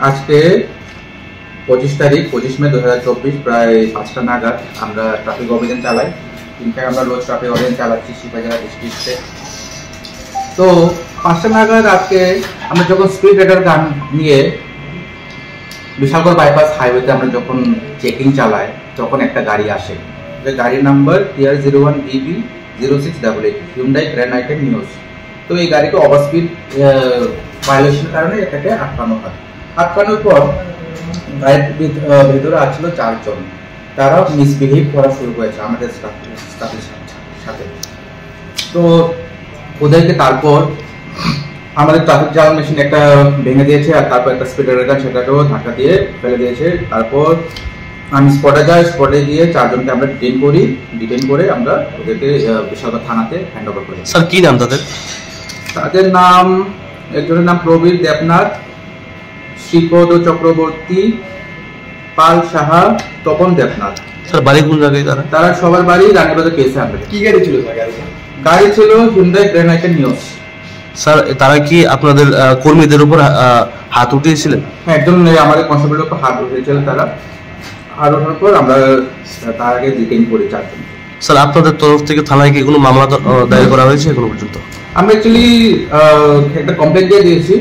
আজকে 25 তারিখ 25 মে 2024 প্রায় 5টা নাগাদ আমরা ট্রাফিক অভিযান চালাই। ইনফ্যাক্ট আমরা রোজ ট্রাফিক অভিযান চালাচ্ছি শিববাজার ডিস্ট্রিক্টে। তো 5টা নাগাদ আজকে আমরা যখন স্পিড রাইডার গান নিয়ে বিশালগড় বাইপাস হাইওয়েতে আমরা যখন চেকিং চালাই তখন একটা গাড়ি আসে, যে গাড়ির number TR01BB 0688 Hyundai grand আইটেন news. তো এই গাড়িকে ওভার স্পিড ভায়োলেশনের কারণে এটাকে আটকানো হয়। আটকানোর পর গাড়ির ভেতরে আসছিল 4 জন, তারা মিসবিহেভ করা শুরু করেছে আমাদের স্টাফের সাথে। তো ওদেরকে তারপর আমাদের ট্রাফিক জ্যাম মেশিন একটা ভেঙে দিয়েছে, আর তারপর একটা স্পিড রাইডার সেটাকেও ধাক্কা দিয়ে ফেলে দিয়েছে। তারপর আমি স্পটে যাই, স্পটে গিয়ে 4 জনকে আমরা ডিটেন করে আমরা ওদেরকে বিশালগড় থানাতে হ্যান্ড ওভার করি। স্যার কি নাম তাদের? তাদের নাম, একজনের নাম প্রবীর দেবনাথ, শ্রীপদ চক্রবর্তী, পাল সাহা, তপন দেবনাথ। স্যার বাড়ি কোন জায়গায়? তারা সবার বাড়ি রানীবাজার কেসে আনবে। কি গাড়ি ছিল? গাড়ি ছিল হিউন্ডাই গ্র্যান্ড আইটেন নিউজ। স্যার তারা কি আপনাদের কর্মীদের উপর হাত উঠিয়েছিলেন? হ্যাঁ, একজন আমাদের কনস্টেবলের উপর হাত উঠিয়েছিলেন তারা। আর ওঠার পর আমরা তার আগে ডিটেইন করি 4 জন। স্যার আপনাদের তরফ থেকে থানায় কি কোনো মামলা দায়ের করা হয়েছে এখনো পর্যন্ত? আমরা অ্যাকচুয়ালি একটা কমপ্লেন দিয়ে দিয়েছি,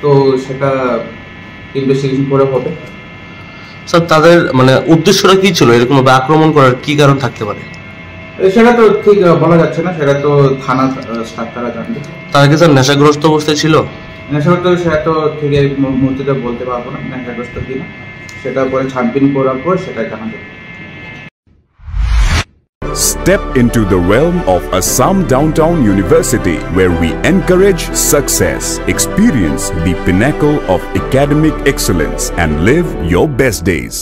তো সেটা ইনভেস্টিগেশন করে হবে। স্যার তাদের মানে উদ্দেশ্যটা কি ছিল, এরকম ভাবে আক্রমণ করার কি কারণ থাকতে পারে? সেটা তো ঠিক বলা যাচ্ছে না, সেটা তো থানা স্টাফ তারা জানবে। তারা কি স্যার নেশাগ্রস্ত অবস্থায় ছিল? নেশাগ্রস্ত সেটা তো ঠিক এই মুহূর্তে বলতে পারবো না নেশাগ্রস্ত কিনা, সেটা পরে ছানবিন করার পর সেটা জানা যাবে। Step into the realm of Assam Downtown University, where we encourage success, experience the pinnacle of academic excellence, and live your best days.